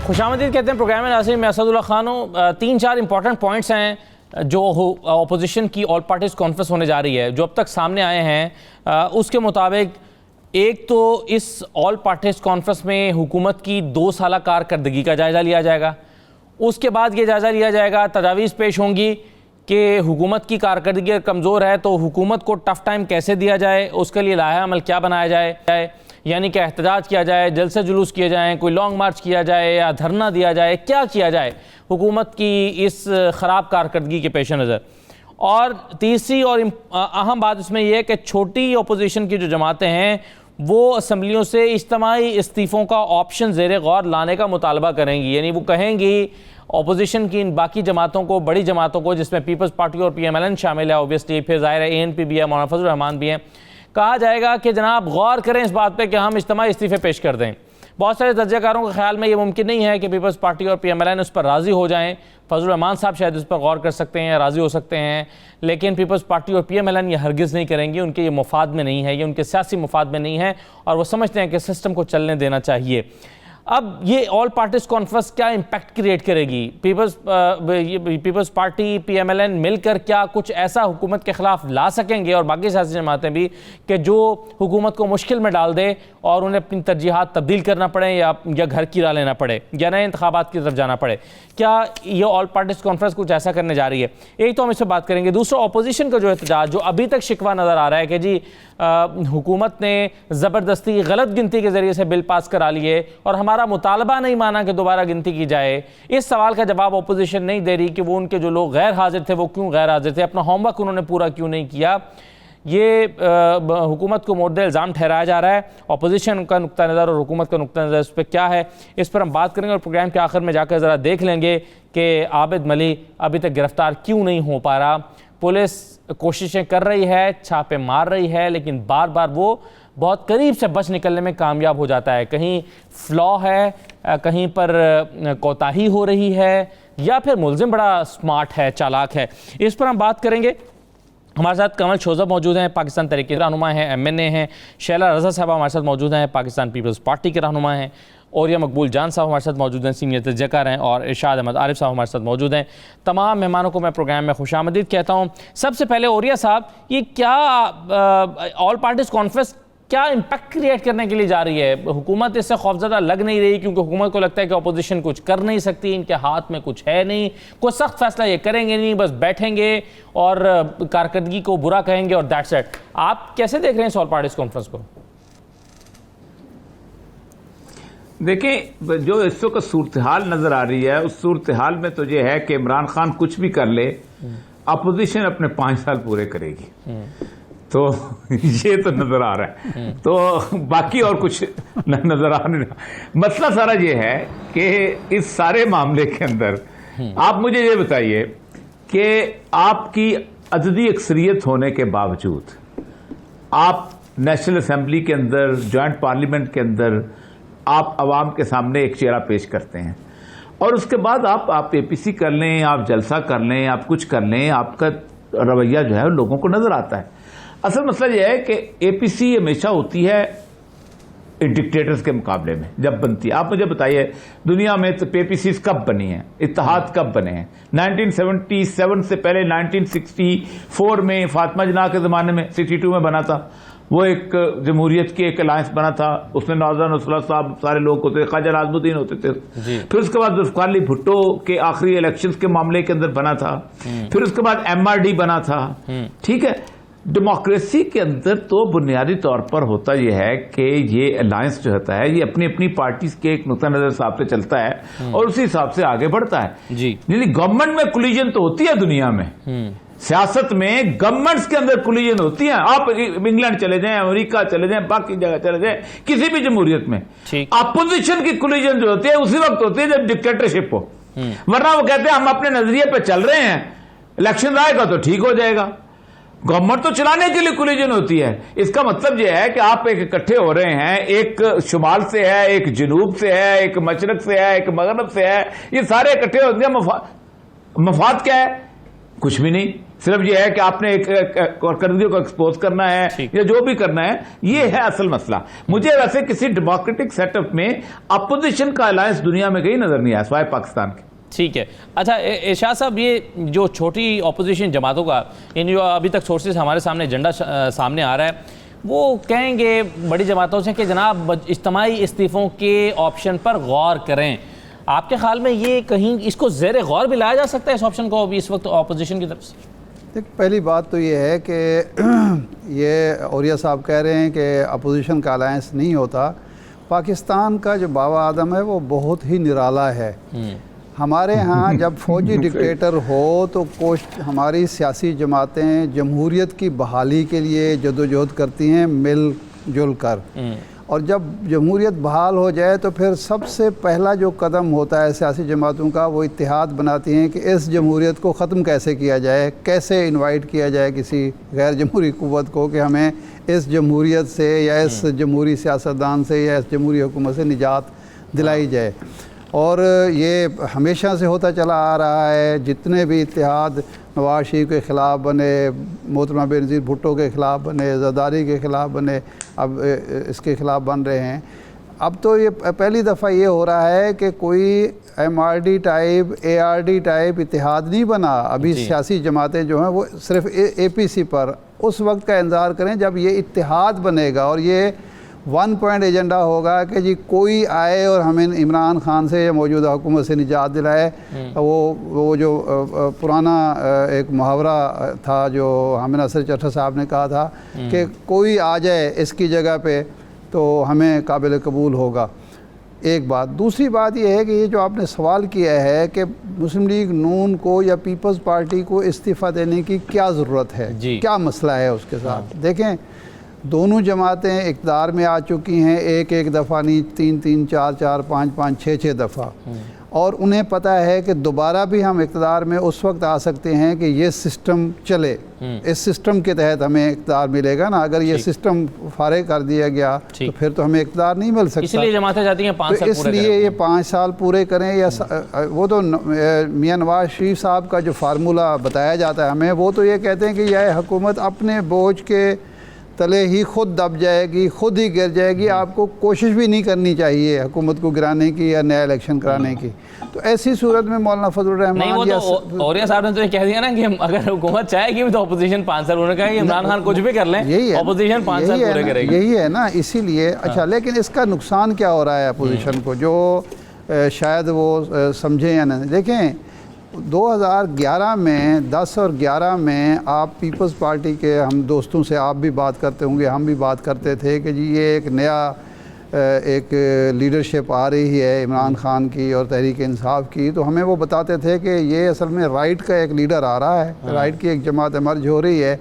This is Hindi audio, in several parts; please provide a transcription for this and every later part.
खुशामदीद कहते हैं प्रोग्राम में नाज़रीन, मैं असदुल्लाह खान हूँ। 3-4 इंपॉर्टेंट पॉइंट्स हैं जो अपोजिशन की ऑल पार्टीज़ कॉन्फ्रेंस होने जा रही है, जो अब तक सामने आए हैं। उसके मुताबिक एक तो इस ऑल पार्टीज़ कॉन्फ्रेंस में हुकूमत की 2 साला कारकर्दगी का जायज़ा लिया जाएगा। उसके बाद ये जायज़ा लिया जाएगा, तजावीज़ पेश होंगी कि हुकूमत की कारकर्दगी कमज़ोर है तो हुकूमत को टफ़ टाइम कैसे दिया जाए, उसके लिए लाया अमल क्या बनाया जाए, यानी कि एहतजाज किया जाए, जलसे जुलूस किए जाएँ, कोई लॉन्ग मार्च किया जाए या धरना दिया जाए, क्या किया जाए हुकूमत की इस ख़राब कारकर्दगी के पेश नज़र। और तीसरी और अहम बात इसमें यह है कि छोटी अपोजिशन की जो जमातें हैं वो असम्बलियों से इज्तिमाई इस्तीफ़ों का ऑप्शन ज़ेर गौर लाने का मुतालबा करेंगी। यानी वो कहेंगी अपोजिशन की इन बाकी जमातों को, बड़ी जमातों को, जिसमें पीपल्स पार्टी और PMLN शामिल है ऑब्वियसली, फिर ज़ाहिर है ANP भी है, मौलाना फजल रहमान भी हैं, कहा जाएगा कि जनाब गौर करें इस बात पे कि हम इज्तिमाई इस्तीफ़े पेश कर दें। बहुत सारे तजज़ियाकारों के ख्याल में ये मुमकिन नहीं है कि पीपल्स पार्टी और PMLN उस पर राज़ी हो जाएं। फजल रहमान साहब शायद उस पर गौर कर सकते हैं या राज़ी हो सकते हैं, लेकिन पीपल्स पार्टी और PMLN ये हरगिज़ नहीं करेंगी। उनके ये मुफाद में नहीं है, ये उनके सियासी मुफाद में नहीं है और वो समझते हैं कि सिस्टम को चलने देना चाहिए। अब ये ऑल पार्टीज़ कॉन्फ्रेंस क्या इम्पैक्ट क्रिएट करेगी? पीपल्स पार्टी PMLN मिलकर क्या कुछ ऐसा हुकूमत के ख़िलाफ़ ला सकेंगे और बाकी सियासी जमातें भी कि जो हुकूमत को मुश्किल में डाल दे और उन्हें अपनी तरजीहात तब्दील करना पड़े या घर की राह लेना पड़े या नए इंतखाबात की तरफ जाना पड़े? क्या ये ऑल पार्टीज़ कॉन्फ्रेंस कुछ ऐसा करने जा रही है? एक तो हम इससे बात करेंगे। दूसरा, अपोजिशन का जो एहतजाज, जो अभी तक शिकवा नज़र आ रहा है कि जी हुकूमत ने ज़बरदस्ती गलत गिनती के ज़रिए से बिल पास करा लिए और हमारा मुतालबा नहीं माना कि दोबारा गिनती की जाए। इस सवाल का जवाब अपोजिशन नहीं दे रही कि वो उनके जो लोग गैर हाजिर थे वो क्यों गैर हाजिर थे, अपना होमवर्क उन्होंने पूरा क्यों नहीं किया। ये हुकूमत को मोर्द इल्ज़ाम ठहराया जा रहा है। अपोजिशन का नुक्ता नज़र और हुकूमत का नुक्ता नज़र इस पर क्या है, इस पर हम बात करेंगे और प्रोग्राम के आखिर में जाकर ज़रा देख लेंगे कि आबिद मलिक अभी तक गिरफ्तार क्यों नहीं हो पा रहा। पुलिस कोशिशें कर रही है, छापे मार रही है, लेकिन बार बार वो बहुत करीब से बच निकलने में कामयाब हो जाता है। कहीं फ्लॉ है, कहीं पर कोताही हो रही है, या फिर मुलजिम बड़ा स्मार्ट है, चालाक है। इस पर हम बात करेंगे। हमारे साथ कमल शोज़ब मौजूद हैं, पाकिस्तान तहरीक के रहनुमा हैं, MNA हैं। शैला रज़ा साहब हमारे साथ मौजूद हैं, पाकिस्तान पीपल्स पार्टी के रहनुमा हैं। और या मकबूल जान साहब हमारे साथ मौजूद हैं, सीनियर तजज़ियाकार हैं। और इरशाद अहमद आरिफ साहब हमारे साथ मौजूद हैं। तमाम मेहमानों को मैं प्रोग्राम में खुशामदीद कहता हूँ। सबसे पहले ओरिया साहब, ये क्या ऑल पार्टीज़ कॉन्फ्रेंस क्या इम्पैक्ट क्रिएट करने के लिए जा रही है? हुकूमत इससे खौफज़दा लग नहीं रही क्योंकि हुकूमत को लगता है कि अपोजिशन कुछ कर नहीं सकती, इनके हाथ में कुछ है नहीं, कोई सख्त फैसला ये करेंगे नहीं, बस बैठेंगे और कारकर्दगी को बुरा कहेंगे और दैट्स इट। आप कैसे देख रहे हैं इस ऑल पार्टीज़ कॉन्फ्रेंस को? देखें, जो इस वक्त सूरत हाल नजर आ रही है, उस सूरत हाल में तो ये है कि इमरान खान कुछ भी कर ले, अपोजिशन अपने 5 साल पूरे करेगी। तो ये तो नजर आ रहा है, तो बाकी और कुछ नजर आ नहीं रहा। मसला सारा ये है कि इस सारे मामले के अंदर आप मुझे ये बताइए कि आपकी अददी अक्सरियत होने के बावजूद आप नेशनल असेंबली के अंदर, जॉइंट पार्लियामेंट के अंदर आप अवाम के सामने एक चेहरा पेश करते हैं और उसके बाद आप APC कर लें, आप जलसा कर लें, आप कुछ कर लें, आपका रवैया जो है लोगों को नजर आता है। असल मसला यह है कि APC हमेशा होती है डिक्टेटर्स के मुकाबले में जब बनती है। आप मुझे बताइए दुनिया में तो APCs कब बनी है, इत्तेहाद कब बने हैं? 1977 से पहले 1964 में फातिमा जिन्ना के जमाने में 62 में बना था। वो एक जमहूरियत की एक अलायंस बना था, उसमें नवाज़ा नसरुल्लाह साहब सारे लोग होते थे, ख्वाजा नाज़मुद्दीन होते थे। फिर उसके बाद जुल्फ़िकार अली भुट्टो के आखिरी इलेक्शंस के मामले के अंदर बना था। फिर उसके बाद MRD बना था। ठीक है, डेमोक्रेसी के अंदर तो बुनियादी तौर पर होता यह है कि ये अलायंस जो होता है ये अपनी अपनी पार्टी के एक नुक्ता नजर हिसाब से चलता है और उसी हिसाब से आगे बढ़ता है जी। गवर्नमेंट में कोलिजन तो होती है दुनिया में, सियासत में गवर्नमेंट्स के अंदर कोलिजन होती है। आप इंग्लैंड चले जाएं, अमेरिका चले जाएं, बाकी जगह चले जाएं, किसी भी जमहूरियत में अपोजिशन की कोलिजन जो होती है उसी वक्त होती है जब डिक्टेटरशिप हो, वरना वो कहते हैं हम अपने नजरिए पर चल रहे हैं, इलेक्शन आएगा तो ठीक हो जाएगा। गवर्नमेंट तो चलाने के लिए कोलिजन होती है। इसका मतलब यह है कि आप एक इकट्ठे हो रहे हैं, एक शुमाल से है, एक जनूब से है, एक मशरक से है, एक मगरब से है, ये सारे इकट्ठे होते हैं। मफाद क्या है? कुछ भी नहीं। सिर्फ ये है कि आपने एक कारकर्दगी को एक्सपोज करना है या जो भी करना है, ये है असल मसला। मुझे वैसे किसी डेमोक्रेटिक सेटअप में अपोजिशन का अलायंस दुनिया में कहीं नजर नहीं आया सिवाय पाकिस्तान के। ठीक है। अच्छा इरशाद साहब, ये जो छोटी अपोजिशन जमातों का, इन जो अभी तक सोर्सेज हमारे सामने एजेंडा सामने आ रहा है, वो कहेंगे बड़ी जमातों से कि जनाब इज्तिमाई इस्तीफ़ों के ऑप्शन पर गौर करें। आपके ख्याल में ये कहीं इसको ज़ेर गौर भी लाया जा सकता है इस ऑप्शन को अभी इस वक्त अपोजिशन की तरफ से? देख, पहली बात तो ये है कि ये औरिया साहब कह रहे हैं कि अपोजिशन का अलायंस नहीं होता। पाकिस्तान का जो बाबा आदम है वो बहुत ही निराला है। हमारे यहाँ जब फौजी डिक्टेटर हो तो हमारी सियासी जमातें जमहूरियत की बहाली के लिए जदोजहद करती हैं मिल जुल कर, और जब जमहूरियत बहाल हो जाए तो फिर सबसे पहला जो कदम होता है सियासी जमातों का, वो इत्तेहाद बनाती हैं कि इस जमहूरियत को ख़त्म कैसे किया जाए, कैसे इनवाइट किया जाए किसी गैर जमहूरी क़ुव्वत को कि हमें इस जमहूरियत से या इस जमहूरी सियासतदान से या इस जमहूरी हुकूमत से निजात दिलाई जाए। और ये हमेशा से होता चला आ रहा है। जितने भी इत्तेहाद नवाज शरीफ के ख़िलाफ़ बने, मोहतरमा बेनज़ीर भुट्टो के ख़िलाफ़ बने, ज़रदारी के ख़िलाफ़ बने, अब इसके ख़िलाफ़ बन रहे हैं। अब तो ये पहली दफ़ा ये हो रहा है कि कोई MRD टाइप ARD टाइप इत्तेहाद नहीं बना। अभी सियासी जमातें जो हैं वो सिर्फ APC पर उस वक्त का इंतज़ार करें जब ये इत्तेहाद बनेगा और ये 1 पॉइंट एजेंडा होगा कि जी कोई आए और हमें इमरान खान से या मौजूदा हुकूमत से निजात दिलाए। वो जो पुराना एक मुहावरा था जो हामिद नासिर चट्टा साहब ने कहा था कि कोई आ जाए इसकी जगह पे तो हमें काबिल कबूल होगा। एक बात। दूसरी बात यह है कि ये जो आपने सवाल किया है कि मुस्लिम लीग नून को या पीपल्स पार्टी को इस्तीफ़ा देने की क्या ज़रूरत है, क्या मसला है उसके साथ। देखें, दोनों जमातें इक़्तिदार में आ चुकी हैं, एक दफ़ा नहीं, 3 4 5 6 दफ़ा, और उन्हें पता है कि दोबारा भी हम इक़्तिदार में उस वक्त आ सकते हैं कि ये सिस्टम चले। इस सिस्टम के तहत हमें इक़्तिदार मिलेगा ना। अगर ये सिस्टम फारिग कर दिया गया तो फिर तो हमें इक़्तिदार नहीं मिल सकता। इसलिए जमातें चाहती हैं 5 साल, इसलिए ये 5 साल पूरे करें। या वो तो मियां नवाज शरीफ साहब का जो फार्मूला बताया जाता है हमें, वो तो ये कहते हैं कि यह हुकूमत अपने बोझ के तले ही खुद दब जाएगी, खुद ही गिर जाएगी, आपको कोशिश भी नहीं करनी चाहिए हुकूमत को गिराने की या नया इलेक्शन कराने की। तो ऐसी सूरत में मौलाना फजलुर रहमान या औरिया साहब ने तो ये कह दिया ना कि अगर हुकूमत चाहेगी भी तो अपोजिशन 5 साल, उन्होंने कहा कि इमरान खान कुछ भी कर लें, अपोजिशन 5 साल पूरे करेगी। यही है ना, इसीलिए। अच्छा, लेकिन इसका नुकसान क्या हो रहा है अपोजिशन को, जो शायद वो समझें या नहीं। देखें, 2011 में 10 और 11 में आप पीपल्स पार्टी के हम दोस्तों से आप भी बात करते होंगे, हम भी बात करते थे कि जी ये एक नया एक लीडरशिप आ रही है इमरान खान की और तहरीक इंसाफ की। तो हमें वो बताते थे कि ये असल में राइट का एक लीडर आ रहा है, राइट की एक जमात इमर्ज हो रही है।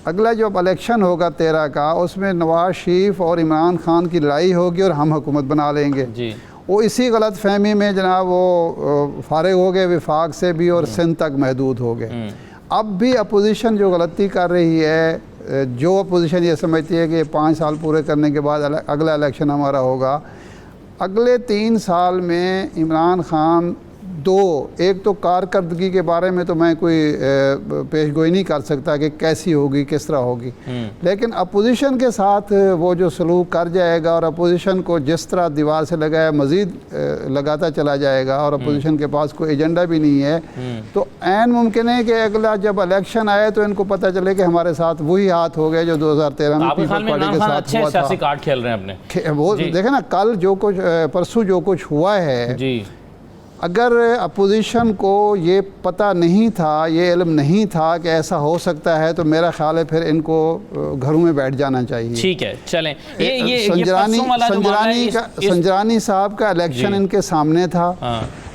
अगला जो इलेक्शन होगा 13 का, उसमें नवाज शरीफ और इमरान खान की लड़ाई होगी और हम हुकूमत बना लेंगे जी। वो इसी गलत फहमी में जनाब वो फारिग हो गए विफाक से भी और सिंध तक महदूद हो गए। अब भी अपोजिशन जो गलती कर रही है, जो अपोजिशन ये समझती है कि 5 साल पूरे करने के बाद अगला इलेक्शन हमारा होगा, अगले 3 साल में इमरान खान एक तो कारकर्दगी के बारे में तो मैं कोई पेशगोई नहीं कर सकता कि कैसी होगी, किस तरह होगी, लेकिन अपोजिशन के साथ वो जो सलूक कर जाएगा और अपोजिशन को जिस तरह दीवार से लगाया मज़ीद लगाता चला जाएगा और अपोजिशन के पास कोई एजेंडा भी नहीं है, तो ऐन मुमकिन है कि अगला जब इलेक्शन आए तो इनको पता चले कि हमारे साथ वही हाथ हो गए जो 2013 में पीपल्स पार्टी के साथ हुआ था। कार्ड खेल रहे हैं अपने। वो देखे ना, कल जो कुछ परसों जो कुछ हुआ है जी, अगर अपोजिशन को ये पता नहीं था, ये इल्म नहीं था कि ऐसा हो सकता है, तो मेरा ख्याल है फिर इनको घरों में बैठ जाना चाहिए। ठीक है, चलें। संजरानी साहब का इलेक्शन इनके सामने था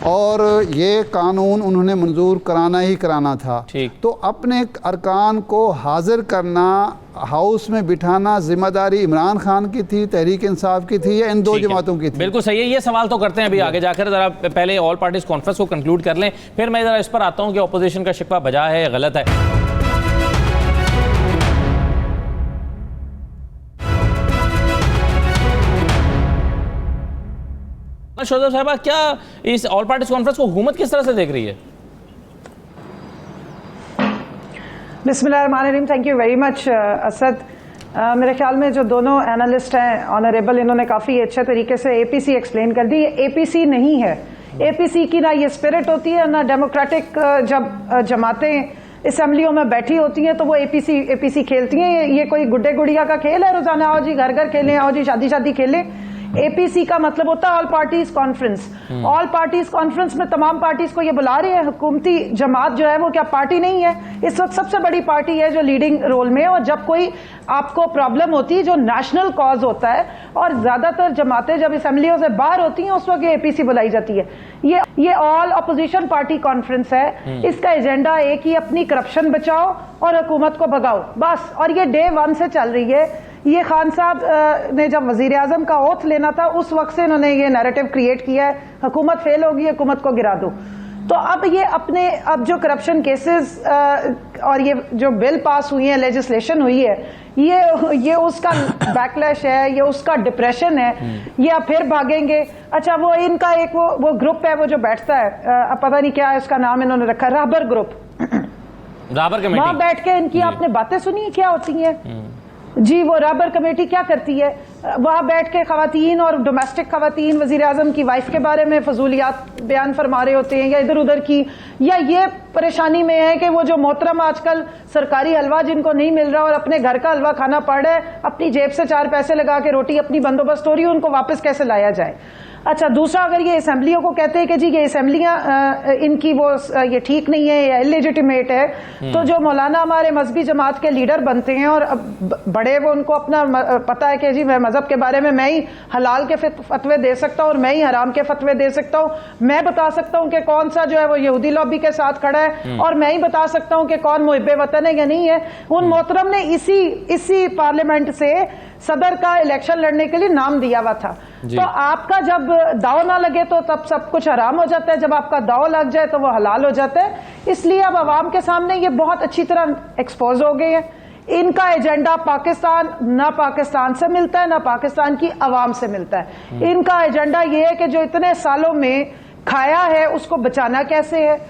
और ये कानून उन्होंने मंजूर कराना ही कराना था। तो अपने अरकान को हाजिर करना, हाउस में बिठाना जिम्मेदारी इमरान खान की थी, तहरीक इंसाफ की थी या इन दो जमातों की थी? बिल्कुल सही है। ये सवाल तो करते हैं अभी आगे जाकर, जरा पहले ऑल पार्टीज कॉन्फ्रेंस को कंक्लूड कर लें, फिर मैं जरा इस पर आता हूं कि अपोजिशन का शिकवा बजा है या गलत है। शोधा साहबा, क्या इस ऑल पार्टीज कॉन्फ्रेंस को हुकूमत किस तरह से देख रही है? बिस्मिल्लाहिर्रहमानिर्रहीम। Thank you very much Asad. मेरे ख्याल में जो दोनों एनालिस्ट हैं ऑनरेबल, इन्होंने काफ़ी अच्छे तरीके से एपीसी एक्सप्लेन कर दी। ये एपीसी नहीं है। एपीसी की ना ये स्पिरिट होती है, ना डेमोक्रेटिक जब जमातें असेंबलियों में बैठी होती हैं तो वो एपीसी खेलती हैं। ये कोई गुड्डे गुड़िया का खेल है रोजाना आओ जी घर घर खेलें, आओ जी शादी शादी खेलें। एपीसी का मतलब होता है all parties conference. All parties conference में तमाम पार्टीज को ये बुला रही है। हुकूमती जमात जो है वो क्या पार्टी नहीं है? इस वक्त सबसे बड़ी पार्टी है जो लीडिंग रोल में है। और जब कोई आपको प्रॉब्लम होती है जो नेशनल कॉज होता है, और ज्यादातर जमातें जब असेंबलियों से बाहर होती हैं उस वक्त ये एपीसी बुलाई जाती है। ये ऑल अपोजिशन पार्टी कॉन्फ्रेंस है। इसका एजेंडा एक ही, अपनी करप्शन बचाओ और हुकूमत को भगाओ, बस। और ये डे 1 से चल रही है। ये खान साहब ने जब वजीर आजम का ओथ लेना था उस वक्त से इन्होंने ये नैरेटिव क्रिएट किया है, हुकूमत फेल होगी, हुकूमत को गिरा दो। तो अब जो करप्शन केसेस और ये जो बिल पास हुई है, लेजिस्लेशन हुई है, ये उसका बैकलैश है, ये उसका डिप्रेशन है। ये अब फिर भागेंगे। अच्छा, वो इनका एक वो ग्रुप है वो जो बैठता है, अब पता नहीं क्या है उसका नाम इन्होंने रखा, राहबर ग्रुप। राहबर कमेटी। वहां बैठ के इनकी आपने बातें सुनी क्या होती हैं जी? वो राहबर कमेटी क्या करती है? वहां बैठ के खवातीन और डोमेस्टिक खवातीन वजीर आजम की वाइफ के बारे में फजूलियात बयान फरमा रहे होते हैं, या इधर उधर की, या ये परेशानी में है कि वो जो मोहतरम आजकल सरकारी हलवा जिनको नहीं मिल रहा और अपने घर का हलवा खाना पड़ रहा है, अपनी जेब से 4 पैसे लगा के रोटी अपनी बंदोबस्त हो रही है, उनको वापस कैसे लाया जाए? अच्छा, दूसरा, अगर ये असेंबलियों को कहते हैं कि जी ये असेंबलियां इनकी वो ये ठीक नहीं है या इलेजिटिमेट है, तो जो मौलाना हमारे मजहबी जमात के लीडर बनते हैं और बड़े, वो उनको अपना पता है कि जी मैं मजहब के बारे में मैं ही हलाल के फतवे दे सकता हूँ और मैं ही हराम के फतवे दे सकता हूँ। मैं बता सकता हूँ कि कौन सा जो है वो यहूदी लॉबी के साथ खड़ा है, और मैं ही बता सकता हूँ कि कौन मुहिब्बे वतन है या नहीं है। उन मोहतरम ने इसी पार्लियामेंट से सदर का इलेक्शन लड़ने के लिए नाम दिया हुआ था। तो आपका जब दाव ना लगे तो तब सब कुछ हराम हो जाता है, जब आपका दाव लग जाए तो वो हलाल हो जाता है। इसलिए अब अवाम के सामने ये बहुत अच्छी तरह एक्सपोज हो गए हैं। इनका एजेंडा पाकिस्तान ना पाकिस्तान से मिलता है, ना पाकिस्तान की अवाम से मिलता है। इनका एजेंडा ये है कि जो इतने सालों में खाया है उसको बचाना कैसे है,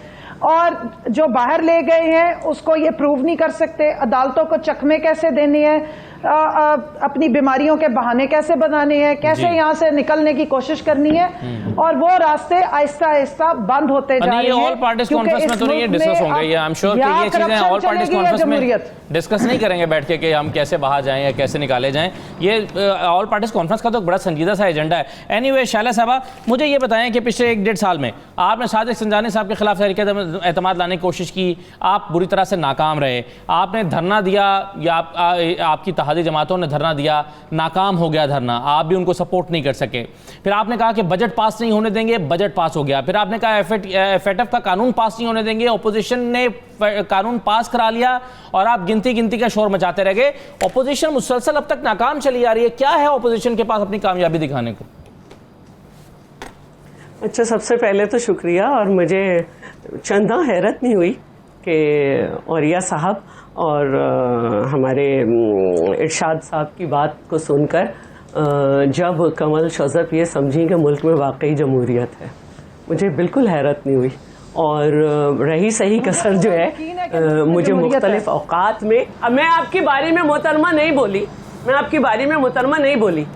और जो बाहर ले गए हैं उसको ये प्रूव नहीं कर सकते, अदालतों को चकमे कैसे देने हैं, अपनी बीमारियों के बहाने कैसे बनाने हैं, कैसे यहाँ से निकलने की कोशिश करनी है, और वो रास्ते आहिस्ता आहिस्ता बंद होते जा रहे हैं। ऑल पार्टीज कॉन्फ्रेंस में तो ये डिस्कस होंगे, आई एम श्योर कि ये चीजें ऑल पार्टीज कॉन्फ्रेंस में डिस्कस नहीं करेंगे बैठ के कि हम कैसे बाहर जाएं या कैसे निकाले जाएं। ये ऑल पार्टीज कॉन्फ्रेंस का तो बड़ा संजीदा सा एजेंडा है। एनीवे, शाला साहबा, मुझे ये बताएं कि पिछले 1-1.5 साल में आपने सादिक संजानी साहब के खिलाफ तहरीक एतमाद लाने की कोशिश की, आप बुरी तरह से नाकाम रहे। आपने धरना दिया या आपकी तहादी जमातों ने धरना दिया, नाकाम हो गया धरना, आप भी उनको सपोर्ट नहीं कर सके। फिर आपने कहा कि बजट पास नहीं होने देंगे, बजट पास हो गया। फिर आपने कहा एफएटीएफ का कानून पास नहीं होने देंगे, ऑपोजिशन ने कानून पास करा लिया और आप गिनती का शोर मचाते रह गए। ऑपोजिशन मुसलसल अब तक नाकाम चली आ रही है। क्या है ऑपोजिशन के पास अपनी कामयाबी दिखाने को? अच्छा, सबसे पहले तो शुक्रिया, और मुझे चंदा हैरत नहीं हुई कि औरिया साहब और हमारे इरशाद साहब की बात को सुनकर जब कमल शोज़फ ये समझी कि मुल्क में वाकई जमहूरियत है, मुझे बिल्कुल हैरत नहीं हुई। और रही सही कसर जो है मुझे मुख्तलिफ औकात में, अब मैं आपकी बारी में मोहतरमा नहीं बोली, मैं आपकी बारी में मोहतरमा नहीं बोली,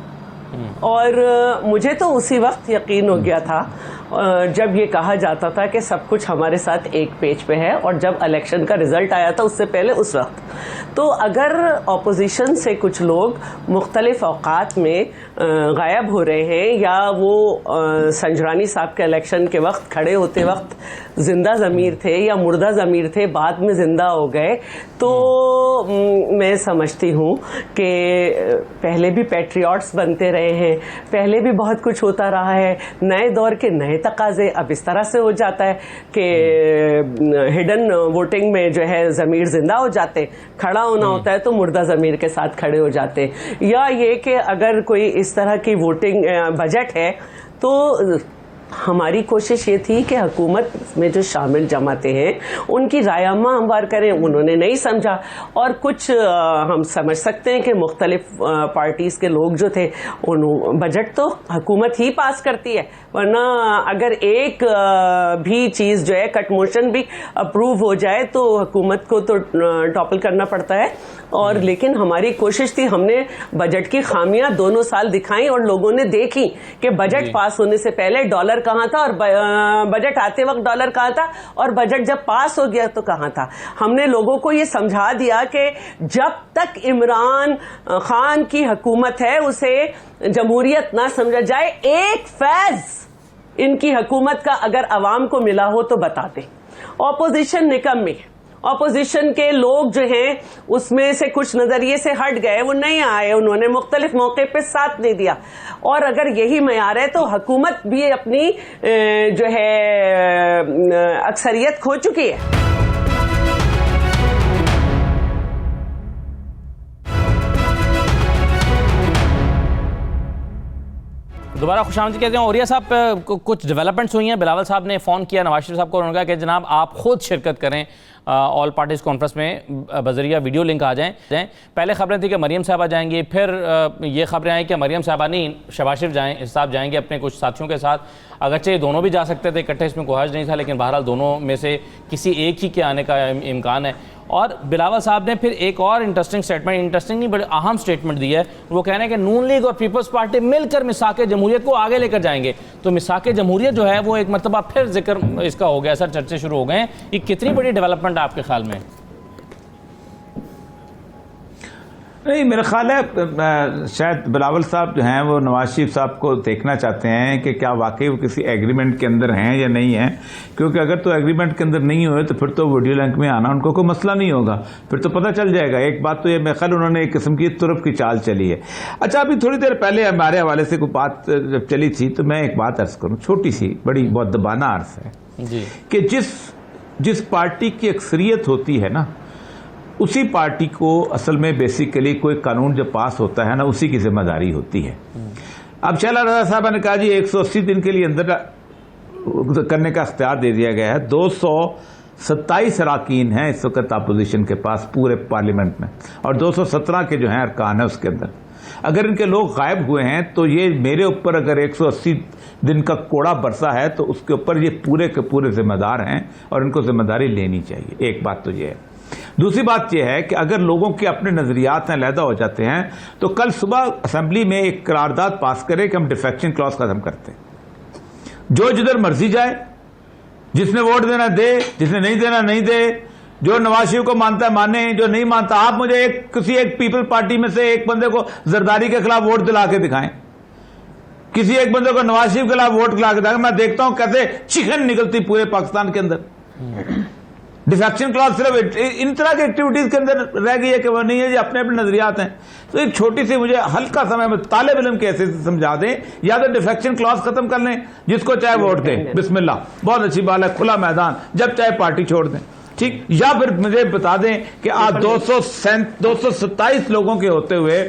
और मुझे तो उसी वक्त यकीन हो गया था जब ये कहा जाता था कि सब कुछ हमारे साथ एक पेज पे है, और जब इलेक्शन का रिजल्ट आया था उससे पहले उस वक्त, तो अगर ऑपोजिशन से कुछ लोग मुख्तलिफ औकात में गायब हो रहे हैं, या वो संजरानी साहब के इलेक्शन के वक्त खड़े होते वक्त जिंदा ज़मीर थे या मुर्दा ज़मीर थे, बाद में जिंदा हो गए, तो मैं समझती हूँ कि पहले भी पैट्रियट्स बनते रहे हैं, पहले भी बहुत कुछ होता रहा है, नए दौर के नए तकाजे अब इस तरह से हो जाता है कि हिडन वोटिंग में जो है ज़मीर जिंदा हो जाते, खड़ा होना होता है तो मुर्दा ज़मीर के साथ खड़े हो जाते, या ये कि अगर कोई इस तरह की वोटिंग बजट है तो हमारी कोशिश ये थी कि हुकूमत में जो शामिल जमातें हैं उनकी रायमा हमवार करें। उन्होंने नहीं समझा, और कुछ हम समझ सकते हैं कि मुख्तलिफ पार्टीज़ के लोग जो थे, उन बजट तो हुकूमत ही पास करती है, वरना अगर एक भी चीज़ जो है कट मोशन भी अप्रूव हो जाए तो हुकूमत को तो टॉपल करना पड़ता है। और लेकिन हमारी कोशिश थी, हमने बजट की खामियां दोनों साल दिखाई और लोगों ने देखी कि बजट पास होने से पहले डॉलर कहाँ था और बजट आते वक्त डॉलर कहाँ था, और बजट जब पास हो गया तो कहाँ था। हमने लोगों को ये समझा दिया कि जब तक इमरान खान की हुकूमत है उसे जमहूरियत ना समझा जाए। एक फैज इनकी हुकूमत का अगर अवाम को मिला हो तो बता दें। ऑपोजिशन निकम्मी, ऑपोजिशन के लोग जो हैं उसमें से कुछ नजरिए से हट गए, वो नहीं आए, उन्होंने मुख्तलिफ मौके पे साथ नहीं दिया। और अगर यही मयार है तो हुकूमत भी अपनी जो है अक्सरियत खो चुकी है। दोबारा खुशामदीद कहते हैं। औरिया साहब, कुछ डेवलपमेंट्स हुई हैं। बिलावल साहब ने फ़ोन किया नवाज शरीफ साहब को, उन्होंने कहा कि जनाब आप खुद शिरकत करें ऑल पार्टीज़ कॉन्फ्रेंस में, बजरिया वीडियो लिंक आ जाएं। पहले खबरें थी कि मरीम साहबा जाएंगी, फिर ये खबरें आई कि मरीम साहबा नहीं, शहबाज शरीफ साहब जाएंगे अपने कुछ साथियों के साथ। अगरचे दोनों भी जा सकते थे इकट्ठे, इसमें कोई हर्ज नहीं था, लेकिन बहरहाल दोनों में से किसी एक ही के आने का इम्कान है। और बिलावल साहब ने फिर एक और इंटरेस्टिंग नहीं बड़े अहम स्टेटमेंट दी है। वो कह रहे हैं कि नून लीग और पीपल्स पार्टी मिलकर मिसाक जमहूरियत को आगे लेकर जाएंगे। तो मिसाक जमहूरियत जो है वो एक मरतबा फिर जिक्र इसका हो गया, सर चर्चे शुरू हो गए हैं। ये कितनी बड़ी डेवलपमेंट है आपके ख्याल में? नहीं, मेरा ख्याल है शायद बिलावल साहब जो हैं वो नवाज शरीफ साहब को देखना चाहते हैं कि क्या वाकई वो किसी एग्रीमेंट के अंदर हैं या नहीं है। क्योंकि अगर तो एग्रीमेंट के अंदर नहीं हुए तो फिर तो वीडियो लिंक में आना उनको कोई मसला नहीं होगा, फिर तो पता चल जाएगा। एक बात तो ये मेरे ख्याल उन्होंने एक किस्म की तुरफ की चाल चली है। अच्छा, अभी थोड़ी देर पहले हमारे हवाले से कोई बात जब चली थी तो मैं एक बात अर्ज करूँ, छोटी सी, बड़ी बहुत दबाना अर्ज है जी, कि जिस पार्टी की अक्सरियत होती है ना, उसी पार्टी को असल में बेसिकली कोई कानून जब पास होता है ना, उसी की जिम्मेदारी होती है। अब शैला रजा साहब ने कहा जी 180 दिन के लिए अंदर करने का इख्तियार दे दिया गया है। 227 अरकान हैं इस वक्त अपोजिशन के पास पूरे पार्लियामेंट में, और 217 के जो हैं अरकान है उसके अंदर। अगर इनके लोग गायब हुए हैं तो ये मेरे ऊपर अगर 180 दिन का कोड़ा बरसा है तो उसके ऊपर ये पूरे के पूरे जिम्मेदार हैं और इनको जिम्मेदारी लेनी चाहिए। एक बात तो ये है। दूसरी बात यह है कि अगर लोगों के अपने नजरियात अलहदा हो जाते हैं तो कल सुबह असेंबली में एक करारदाद पास करें कि हम डिफेक्शन क्लॉज खत्म करते हैं। जो जिधर मर्जी जाए, जिसने वोट देना दे, जिसने नहीं देना नहीं दे, जो नवाज शरीफ को मानता है माने, जो नहीं मानता। आप मुझे किसी एक पीपल पार्टी में से एक बंदे को जरदारी के खिलाफ वोट दिला के दिखाएं, किसी एक बंदे को नवाज शरीफ के खिलाफ वोट दिला के दिखाएं, मैं देखता हूं कैसे चिकन निकलती पूरे पाकिस्तान के अंदर। डिफेक्शन क्लॉज सिर्फ इन तरह की एक्टिविटीज के अंदर रह गई है कि वो नहीं है, जो अपने अपने नजरियात हैं। तो एक छोटी सी मुझे हल्का समय में तालिब इल्म कैसे समझा दें, या तो डिफेक्शन क्लॉज खत्म कर लें, जिसको चाहे वोट दें, बिस्मिल्लाह, बहुत अच्छी बात है, खुला मैदान, जब चाहे पार्टी छोड़ दें, ठीक। या फिर मुझे बता दें कि आप 227 लोगों के होते हुए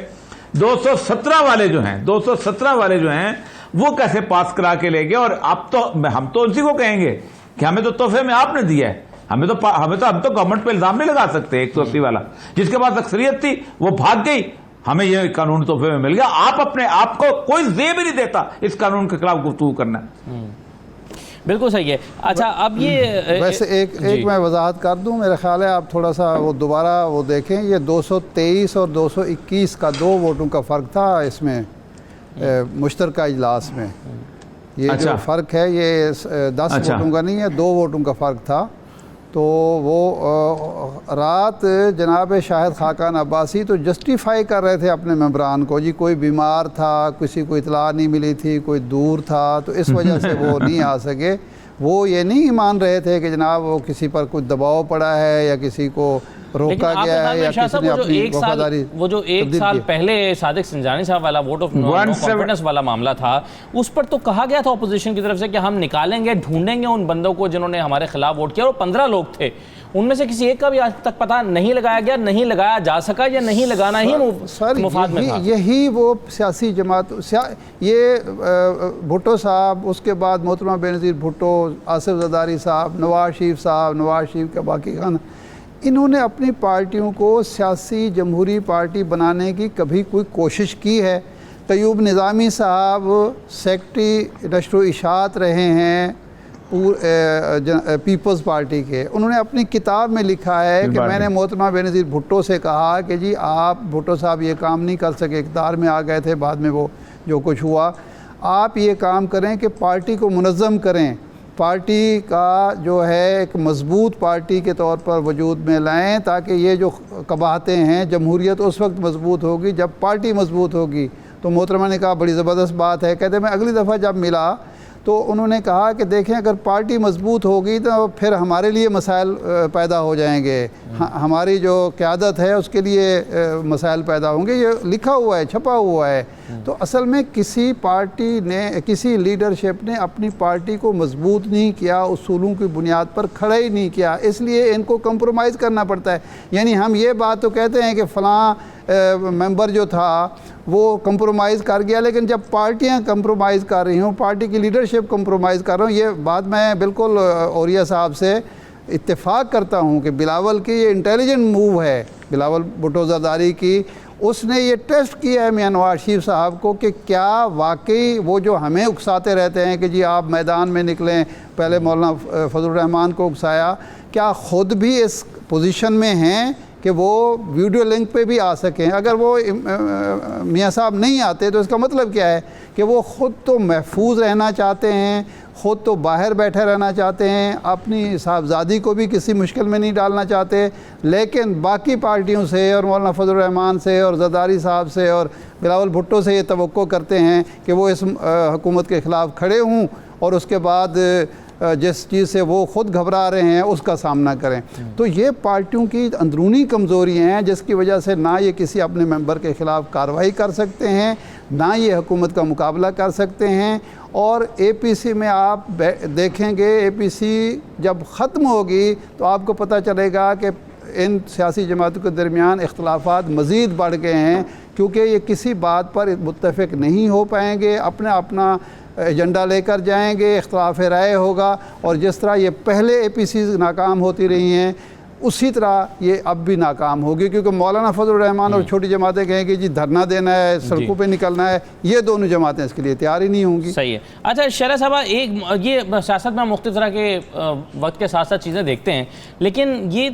217 वाले जो हैं वो कैसे पास करा के ले गए। और हम तो उसी को कहेंगे कि हमें तो तोहफे में आपने दिया है, हम तो गवर्नमेंट पे इल्जाम नहीं लगा सकते। 180 वाला जिसके पास अक्सरियत थी वो भाग गई, हमें ये कानून तोहफे में मिल गया। आप अपने आप को कोई जेब ही नहीं देता इस कानून के खिलाफ गुफ्तगू करना। बिल्कुल सही है। अच्छा, अब ये वैसे एक मैं वजाहत कर दूं, मेरा ख्याल है आप थोड़ा सा वो दोबारा वो देखें, ये 223 और 221 का 2 वोटों का फ़र्क था इसमें मुश्तरका इजलास में। ये अच्छा। जो फ़र्क है ये 10 अच्छा। वोटों का नहीं है, 2 वोटों का फ़र्क था। तो वो रात जनाब शाहिद खाकान अब्बासी तो जस्टिफाई कर रहे थे अपने मेंबरान को, जी कोई बीमार था, किसी को इतला नहीं मिली थी, कोई दूर था, तो इस वजह से वो नहीं आ सके। वो ये नहीं मान रहे थे कि जनाब वो किसी पर कुछ दबाव पड़ा है या किसी को रोका गया है या किसी ने अपनी वफादारी। वो जो एक साल पहले सादिक सिंजानी साहब वाला वोट ऑफ नो कॉन्फिडेंस वाला मामला था, उस पर तो कहा गया था अपोजिशन की तरफ से कि हम निकालेंगे, ढूंढेंगे उन बंदों को जिन्होंने हमारे खिलाफ वोट किया, और 15 लोग थे। उनमें से किसी एक का भी आज तक पता नहीं लगाया गया, नहीं लगाया जा सका, या नहीं लगाना ही मुफाद में था? यही वो सियासी जमात ये भुट्टो साहब, उसके बाद मोहतरमा बेनज़ीर भुट्टो, आसिफ ज़रदारी साहब, नवाज शरीफ साहब, नवाज शरीफ का बाकी खाना, इन्होंने अपनी पार्टियों को सियासी जमहूरी पार्टी बनाने की कभी कोई कोशिश की है? तैयूब निज़ामी साहब सेक्रेटरी नशर व इशाअत रहे हैं पीपल्स पार्टी के। उन्होंने अपनी किताब में लिखा है कि मैंने मोहतरमा बेनज़ीर भुट्टो से कहा कि जी आप, भुट्टो साहब ये काम नहीं कर सके, इक़्तिदार में आ गए थे, बाद में वो जो कुछ हुआ, आप ये काम करें कि पार्टी को मुनज़्ज़म करें, पार्टी का जो है एक मजबूत पार्टी के तौर पर वजूद में लाएं, ताकि ये जो कबाहतें हैं, जमहूरियत उस वक्त मजबूत होगी जब पार्टी मजबूत होगी। तो मोहतरमा ने कहा बड़ी ज़बरदस्त बात है। कहते मैं अगली दफ़ा जब मिला तो उन्होंने कहा कि देखें अगर पार्टी मजबूत होगी तो फिर हमारे लिए मसाइल पैदा हो जाएंगे, हमारी जो क़यादत है उसके लिए मसाइल पैदा होंगे। ये लिखा हुआ है, छपा हुआ है। तो असल में किसी पार्टी ने, किसी लीडरशिप ने अपनी पार्टी को मजबूत नहीं किया, उसूलों की बुनियाद पर खड़ा ही नहीं किया, इसलिए इनको कंप्रोमाइज़ करना पड़ता है। यानी हम ये बात तो कहते हैं कि फ़लाँ मेंबर जो था वो कंप्रोमाइज़ कर गया, लेकिन जब पार्टियां कंप्रोमाइज़ कर रही हूँ, पार्टी की लीडरशिप कंप्रोमाइज़ कर रहा हूँ, ये बात मैं बिल्कुल औरिया साहब से इत्तेफाक करता हूँ कि बिलावल की ये इंटेलिजेंट मूव है, बिलावल भुट्टो ज़रदारी की। उसने ये टेस्ट किया है मियां नवाज शरीफ साहब को कि क्या वाकई वो जो हमें उकसाते रहते हैं कि जी आप मैदान में निकलें, पहले मौलाना फजलुर रहमान को उकसाया, क्या ख़ुद भी इस पोजीशन में हैं कि वो वीडियो लिंक पे भी आ सकें? अगर वो मियां साहब नहीं आते तो इसका मतलब क्या है कि वो ख़ुद तो महफूज रहना चाहते हैं, ख़ुद तो बाहर बैठे रहना चाहते हैं, अपनी साहबजादी को भी किसी मुश्किल में नहीं डालना चाहते, लेकिन बाकी पार्टियों से और मौलाना फजलुर रहमान से और ज़रदारी साहब से और बिलावल भुट्टो से ये तवक्को करते हैं कि वो इस हुकूमत के ख़िलाफ़ खड़े हों और उसके बाद जिस चीज़ से वो ख़ुद घबरा रहे हैं उसका सामना करें। तो ये पार्टियों की अंदरूनी कमज़ोरियाँ हैं जिसकी वजह से ना ये किसी अपने मेंबर के ख़िलाफ़ कार्रवाई कर सकते हैं, ना ये हुकूमत का मुकाबला कर सकते हैं। और APC में आप देखेंगे, APC जब ख़त्म होगी तो आपको पता चलेगा कि इन सियासी जमातों के दरमियान इख्तलाफात मज़ीद बढ़ गए हैं, क्योंकि ये किसी बात पर मुत्तफ़िक नहीं हो पाएंगे, अपना एजेंडा लेकर जाएंगे, इख्तलाफ राय होगा। और जिस तरह ये पहले APC नाकाम होती रही हैं उसी तरह ये अब भी नाकाम होगी, क्योंकि मौलाना फजलुर रहमान और छोटी जमातें कहेंगी जी धरना देना है, सड़कों पे निकलना है, ये दोनों जमातें इसके लिए तैयार ही नहीं होंगी। सही है। अच्छा शरह साहब, एक ये सियासत में मुख्तलिफ तरह के वक्त के साथ साथ चीज़ें देखते हैं, लेकिन ये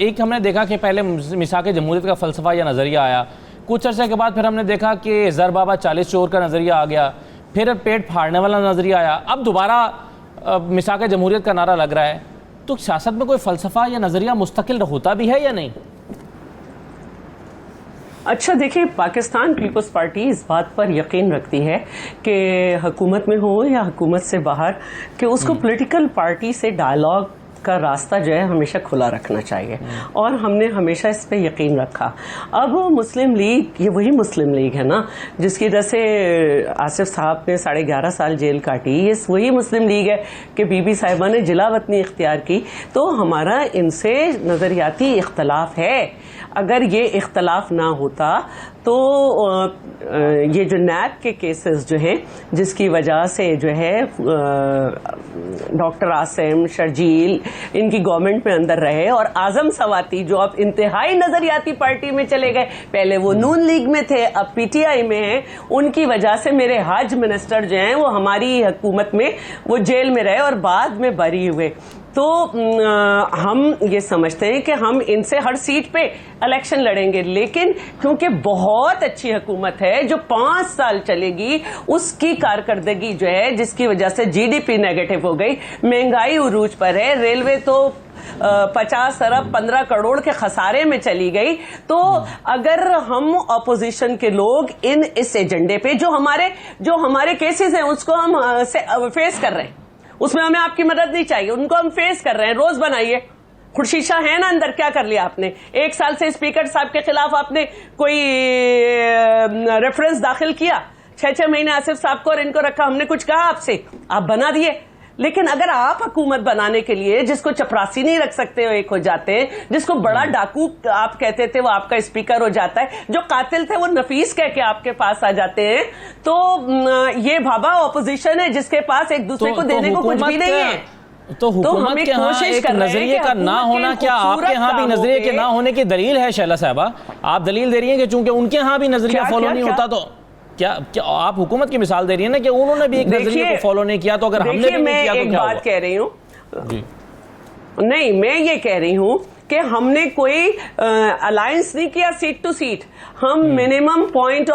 एक हमने देखा कि पहले मिसाक जमहूरियत का फ़लसफ़ा या नज़रिया आया, कुछ अर्से के बाद फिर हमने देखा कि ज़र बाबा 40 चोर का नज़रिया आ गया, फिर पेट फाड़ने वाला नज़रिया आया, अब दोबारा मिसाक जमहूरियत का नारा लग रहा है। तो सियासत में कोई फ़लसफ़ा या नज़रिया मुस्तकिल होता भी है या नहीं? अच्छा देखिए, पाकिस्तान पीपल्स पार्टी इस बात पर यकीन रखती है कि हुकूमत में हो या हुकूमत से बाहर, कि उसको पॉलिटिकल पार्टी से डायलॉग का रास्ता जो है हमेशा खुला रखना चाहिए, और हमने हमेशा इस पे यकीन रखा। अब मुस्लिम लीग, ये वही मुस्लिम लीग है ना जिसकी वजह से आसिफ साहब ने 11.5 साल जेल काटी, ये वही मुस्लिम लीग है कि बीबी साहिबा ने जिला वतनी इख्तियार की। तो हमारा इनसे नज़रियाती इख्तलाफ है। अगर ये इख्तलाफ ना होता तो ये जो नैब के केसेस जो हैं जिसकी वजह से जो है डॉक्टर आसिम, शर्जील इनकी गवर्नमेंट में अंदर रहे, और आजम सवाती जो अब इंतहाई नजरियाती पार्टी में चले गए, पहले वो नून लीग में थे अब PTI में हैं, उनकी वजह से मेरे हज मिनिस्टर जो हैं वो हमारी हुकूमत में वो जेल में रहे और बाद में बरी हुए। तो हम ये समझते हैं कि हम इनसे हर सीट पे इलेक्शन लड़ेंगे, लेकिन क्योंकि बहुत अच्छी हुकूमत है जो 5 साल चलेगी, उसकी कारकर्दगी जो है जिसकी वजह से GDP नेगेटिव हो गई, महंगाई उरूज पर है, रेलवे तो 50 अरब 15 करोड़ के खसारे में चली गई। तो अगर हम अपोजिशन के लोग इस एजेंडे पे जो हमारे केसेस हैं उसको हम फेस कर रहे हैं, उसमें हमें आपकी मदद नहीं चाहिए, उनको हम फेस कर रहे हैं। रोज बनाइए, खुर्शीशा है ना अंदर, क्या कर लिया आपने? 1 साल से स्पीकर साहब के खिलाफ आपने कोई रेफरेंस दाखिल किया? 6-6 महीने आसिफ साहब को और इनको रखा, हमने कुछ कहा आपसे? आप बना दिए। लेकिन अगर आप हुकूमत बनाने के लिए जिसको चपरासी नहीं रख सकते हो एक हो जाते हैं, जिसको बड़ा डाकू आप कहते थे वो आपका स्पीकर हो जाता है, जो कातिल थे वो नफीस कह के आपके पास आ जाते हैं। तो ये भाबा ऑपोजिशन है जिसके पास एक दूसरे को देने को कुछ भी नहीं है। तो हुकूमत के यहाँ एक नजरिए का ना होना क्या आपके यहाँ भी नजरिए के ना होने की दलील है? शैला साहबा, आप दलील दे रही हैं कि चूंकि उनके यहाँ भी नजरिया फॉलो नहीं होता, तो क्या आप हुकूमत की मिसाल दे रही है ना कि उन्होंने भी एक नजरिए को फॉलो नहीं किया, तो अगर हमने भी नहीं किया तो क्या बात कह रही हूँ नहीं, मैं ये कह रही हूँ कि हमने कोई अलायंस नहीं किया सीट टू सीट। हम मिनिमम पॉइंट्स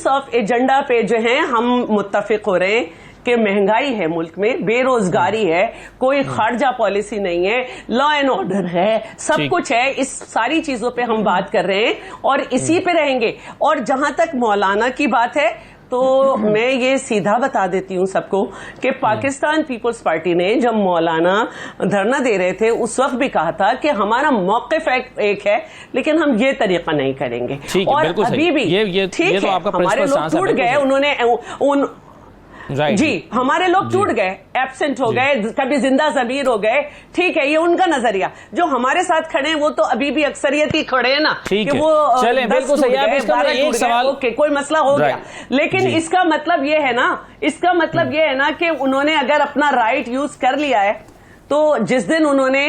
ऑफ एजेंडा पे जो हैं हम मुत्तफिक हो रहे हैं कि महंगाई है मुल्क में, बेरोजगारी है, कोई खारजा पॉलिसी नहीं है, लॉ एंड ऑर्डर है, सब कुछ है। इस सारी चीजों पे हम बात कर रहे हैं और इसी पे रहेंगे। और जहां तक मौलाना की बात है तो मैं ये सीधा बता देती हूँ सबको कि पाकिस्तान पीपल्स पार्टी ने जब मौलाना धरना दे रहे थे उस वक्त भी कहा था कि हमारा मौक़िफ़ एक है, लेकिन हम ये तरीका नहीं करेंगे। और अभी भी ठीक है, हमारे लोग टूट गए, उन्होंने जी हमारे लोग टूट गए, एब्सेंट हो गए, कभी जिंदा ज़मीर हो गए, ठीक है, ये उनका नजरिया। जो हमारे साथ खड़े हैं वो तो अभी भी अक्सरियत ही खड़े हैं ना, कि वो चले बिल्कुल सही है। एक सवाल, ओके, कोई मसला हो गया, लेकिन इसका मतलब ये है ना, इसका मतलब ये है ना कि उन्होंने अगर अपना राइट यूज कर लिया है तो जिस दिन उन्होंने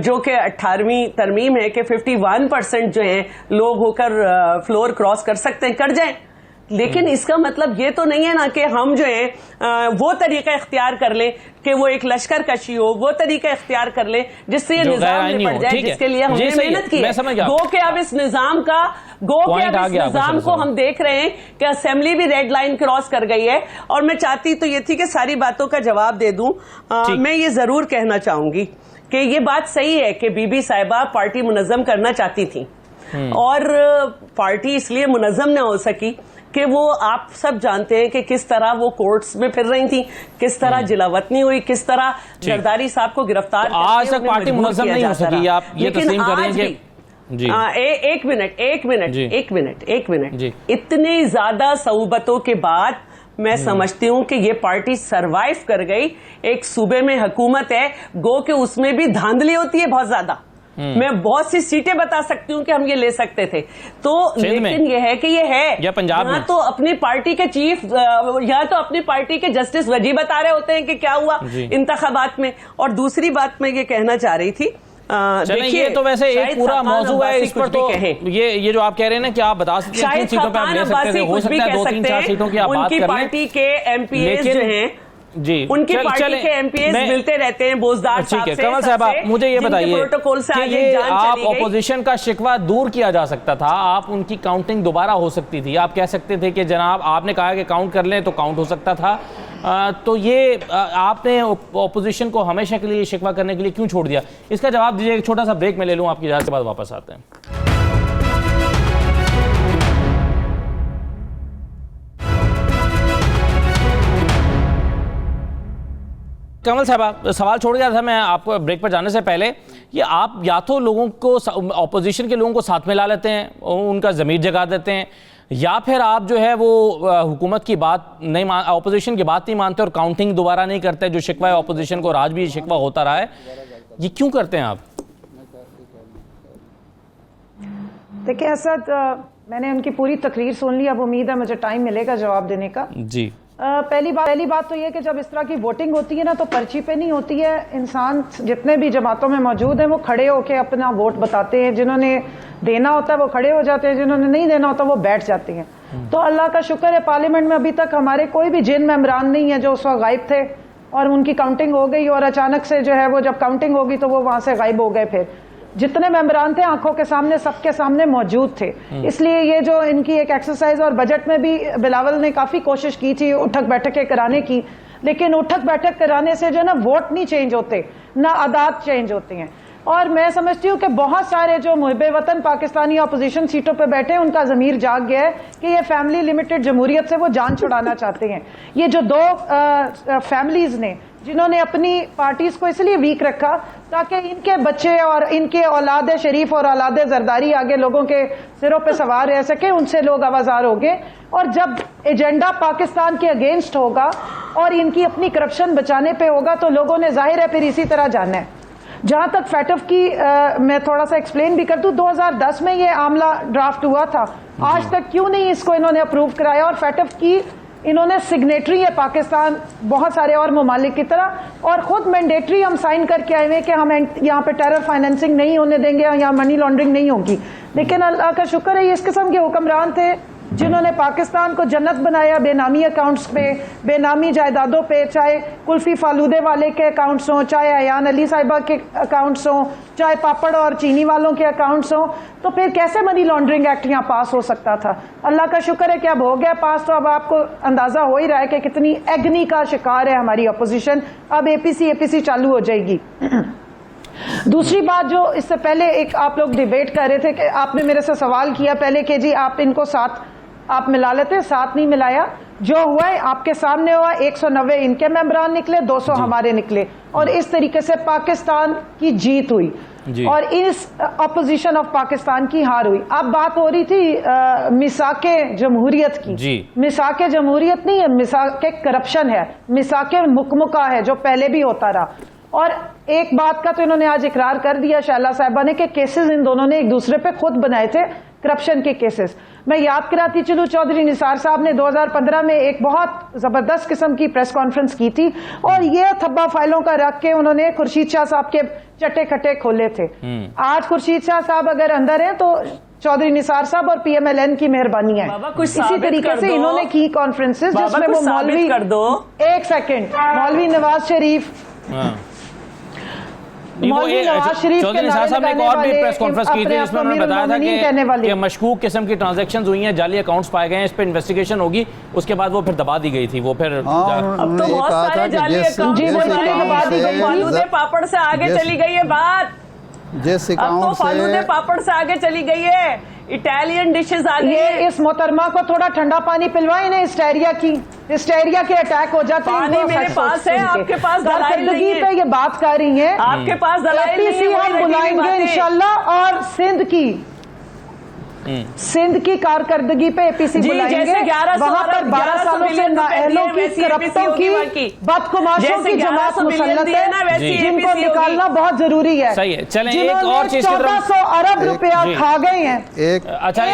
जो कि 18वीं तरमीम है कि 51% जो है लोग होकर फ्लोर क्रॉस कर सकते हैं, कर जाएं। लेकिन इसका मतलब ये तो नहीं है ना कि हम जो है वो तरीका इख्तियार कर लें कि वो एक लश्कर कशी हो, वो तरीका इख्तियार कर लें जिससे ये निजाम निपट जाए, जिसके लिए हमने मेहनत की है। गो के अब इस निजाम को हम देख रहे हैं कि असेंबली भी रेड लाइन क्रॉस कर गई है। और मैं चाहती तो ये थी कि सारी बातों का जवाब दे दूं। मैं ये जरूर कहना चाहूंगी कि ये बात सही है कि बीबी साहिबा पार्टी मुनज़्ज़म करना चाहती थी और पार्टी इसलिए मुनज़्ज़म न हो सकी कि वो आप सब जानते हैं कि किस तरह वो कोर्ट्स में फिर रही थी, किस तरह जिलावतनी हुई, किस तरह जरदारी साहब को गिरफ्तार तो आज तक पार्टी मुनज़्ज़म नहीं हो सकी, आप ये तस्लीम कर रही हैं कि एक मिनट इतनी ज्यादा सऊबतों के बाद मैं समझती हूं कि ये पार्टी सरवाइव कर गई। एक सूबे में हुकूमत है, गो के उसमें भी धांधली होती है बहुत ज्यादा। मैं बहुत सी सीटें बता सकती हूँ कि हम ये ले सकते थे, तो लेकिन ये है कि ये है या पंजाब में तो अपनी पार्टी के चीफ या तो अपनी पार्टी के जस्टिस वजी बता रहे होते हैं कि क्या हुआ इंतखाबात में। और दूसरी बात मैं ये कहना चाह रही थी, देखिए ये तो वैसे एक पूरा मौजू है, इस पर तो ये जो आप कह रहे हैं ना कि आप बता सकते हैं किन सीटों पे आप ले सकते थे, हो सकता है 2-3-4 सीटों की आप बात कर लें। उनकी पार्टी के एमपीएस जो हैं जी, उनकी पार्टी के एमपीएस मिलते रहते हैं बोजदार साहब से। कमल साहब मुझे ये बताइए प्रोटोकॉल से कि ये आप ऑपोजिशन का शिकवा दूर किया जा सकता था, आप उनकी काउंटिंग दोबारा हो सकती थी, आप कह सकते थे कि जनाब आपने कहा कि काउंट कर लें तो काउंट हो सकता था। तो ये आपने ऑपोजिशन को हमेशा के लिए शिकवा करने के लिए क्यों छोड़ दिया? इसका जवाब दीजिए। एक छोटा सा ब्रेक में ले लूँ, आपकी इजाजत के बाद वापस आते हैं। कमल साहब सवाल छोड़ गया था मैं आपको ब्रेक पर जाने से पहले, ये आप या तो लोगों को ऑपोजिशन के लोगों को साथ में ला लेते हैं, उनका ज़मीर जगा देते हैं, या फिर आप जो है वो हुकूमत की बात नहीं ऑपोजिशन की बात नहीं मानते और काउंटिंग दोबारा नहीं करते। जो शिकवा है ऑपोजिशन को और आज भी शिकवा होता रहा है, ये क्यों करते हैं आप? देखिए असद, मैंने उनकी पूरी तकरीर सुन ली, अब उम्मीद है मुझे टाइम मिलेगा जवाब देने का। जी, पहली बात तो ये कि जब इस तरह की वोटिंग होती है ना तो पर्ची पे नहीं होती है। इंसान जितने भी जमातों में मौजूद हैं वो खड़े होकर अपना वोट बताते हैं, जिन्होंने देना होता है वो खड़े हो जाते हैं, जिन्होंने नहीं देना होता वो बैठ जाते हैं। तो अल्लाह का शुक्र है पार्लियामेंट में अभी तक हमारे कोई भी जिन मेंबरान नहीं है जो उस वक्त गायब थे और उनकी काउंटिंग हो गई और अचानक से जो है वो जब काउंटिंग होगी तो वो वहां से गायब हो गए। फिर जितने मेंबरान थे आंखों के सामने सबके सामने मौजूद थे। इसलिए ये जो इनकी एक एक्सरसाइज, और बजट में भी बिलावल ने काफी कोशिश की थी उठक बैठकें कराने की, लेकिन उठक बैठक कराने से जो ना वोट नहीं चेंज होते, ना आदात चेंज होते हैं। और मैं समझती हूँ कि बहुत सारे जो मुहिब वतन पाकिस्तानी अपोजिशन सीटों पर बैठे हैं उनका ज़मीर जाग गया है कि ये फैमिली लिमिटेड जमहूरियत से वो जान छुड़ाना चाहते हैं। ये जो दो फैमिलीज ने जिन्होंने अपनी पार्टीज को इसलिए वीक रखा ताकि इनके बच्चे और इनके औलाद शरीफ और औलाद जरदारी आगे लोगों के सिरों पे सवार रह सके, उनसे लोग आवाजार हो गए। और जब एजेंडा पाकिस्तान के अगेंस्ट होगा और इनकी अपनी करप्शन बचाने पे होगा तो लोगों ने जाहिर है फिर इसी तरह जाना है। जहां तक फैटफ की मैं थोड़ा सा एक्सप्लेन भी कर दूं, 2010 में ये आमला ड्राफ्ट हुआ था, आज तक क्यों नहीं इसको इन्होंने अप्रूव कराया? और फैटफ की इन्होंने सिग्नेटरी है पाकिस्तान बहुत सारे और ममालिक की तरह, और खुद मैंडेटरी हम साइन करके आए हुए कि हम यहाँ पे टेरर फाइनेंसिंग नहीं होने देंगे, यहाँ मनी लॉन्ड्रिंग नहीं होगी। लेकिन अल्लाह का शुक्र है ये इस किस्म के हुक्मरान थे जिन्होंने पाकिस्तान को जन्नत बनाया बेनामी अकाउंट्स पे, बेनामी जायदादों पे, चाहे कुल्फी फालूदे वाले के अकाउंट्स हों, चाहे अयान अली साहिबा के अकाउंट्स हों, चाहे पापड़ और चीनी वालों के अकाउंट्स हों। तो फिर कैसे मनी लॉन्ड्रिंग एक्ट यहाँ पास हो सकता था? अल्लाह का शुक्र है कि अब हो गया पास। तो अब आपको अंदाजा हो ही रहा है कि कितनी एग्नी का शिकार है हमारी अपोजिशन। अब एपीसी चालू हो जाएगी। दूसरी बात जो इससे पहले एक आप लोग डिबेट कर रहे थे कि आपने मेरे से सवाल किया पहले कि जी आप इनको साथ आप मिला लेते, साथ नहीं मिलाया। जो हुआ है आपके सामने हुआ, 190 इनके मेंबरान निकले, 200 हमारे निकले, और इस तरीके से पाकिस्तान की जीत हुई और इस अपोजिशन ऑफ पाकिस्तान की हार हुई। अब बात हो रही थी मिसाके जमहूरियत की। मिसाके जमहूरियत नहीं है, मिसाके करप्शन है, मिसाके मुकमुका है जो पहले भी होता रहा। और एक बात का तो इन्होंने आज इकरार कर दिया शैला साहिबा ने कि केसेस इन दोनों ने एक दूसरे पे खुद बनाए थे, करप्शन के केसेस। मैं याद कराती चलूं, चौधरी निसार साहब ने 2015 में एक बहुत जबरदस्त किस्म की प्रेस कॉन्फ्रेंस की थी और ये थब्बा फाइलों का रख के उन्होंने खुर्शीद शाह साहब के चट्टे खट्टे खोले थे। आज खुर्शीद शाह साहब अगर अंदर हैं तो चौधरी निसार साहब और PMLN की मेहरबानी है। इसी तरीके से इन्होंने की कॉन्फ्रेंसेस जिसमें वो मौलवी एक सेकेंड मौलवी नवाज शरीफ नवाज शरीफ चौधरी निसार साहब ने एक और भी प्रेस कॉन्फ्रेंस की थी जिसमें उन्होंने बताया था कि मशकूक किस्म की ट्रांजैक्शंस हुई हैं, जाली अकाउंट्स पाए गए हैं, इस पे इन्वेस्टिगेशन होगी। उसके बाद वो फिर दबा दी गई थी। वो फिर अब तो बहुत सारे जाली अकाउंट फालूदे पापड़ से आगे चली गई है बात। जिस अब तो फालूदे पापड़ से आगे चली गई है, इटालियन डिशेस आ गई है। इस मोहतरमा को थोड़ा ठंडा पानी पिलवाए ना, हिस्टेरिया के अटैक हो जाते हैं। पानी मेरे पास है, आपके पास दलाइल नहीं है। पे ये बात कर रही हैं, आपके पास दलाइल नहीं है। हम बुलाएंगे इंशाल्लाह और सिंध की कारकर्दगी पे एपीसी बुलाएंगे। वहां पर 12 सालों से नाअहलों की, करप्टों की, बदकुमाशों की जमात मुसल्लत है जिनको निकालना बहुत जरूरी है। सही है, चलें एक और चीज की तरफ। 1400 अरब रुपया खा गए हैं। अच्छा,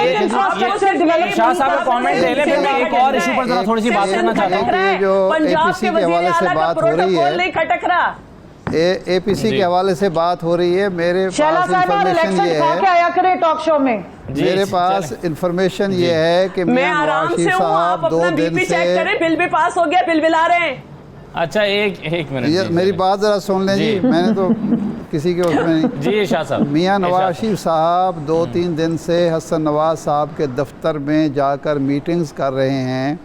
शाह साहब कमेंट ले लें, फिर मैं एक और इशू पर जरा थोड़ी सी बात करना चाहता हूँ। जो एपीसी के हवाले से बात हो रही है, एपीसी के हवाले से बात हो रही है, मेरे पास इंफॉर्मेशन ये है, आया करे टॉक शो में। मेरे पास इंफॉर्मेशन ये है कि मैं आराम से हूँ, आप अपना बीपी चेक करें। बिल भी पास हो गया, बिल बिला रहे हैं। अच्छा एक मिनट, मेरी बात जरा सुन लें जी। मैंने तो किसी के उसमें नहीं। जी शाह साहब, मियां नवाज शरीफ साहब 2-3 दिन से हसन नवाज साहब के दफ्तर में जाकर मीटिंग्स कर रहे हैं,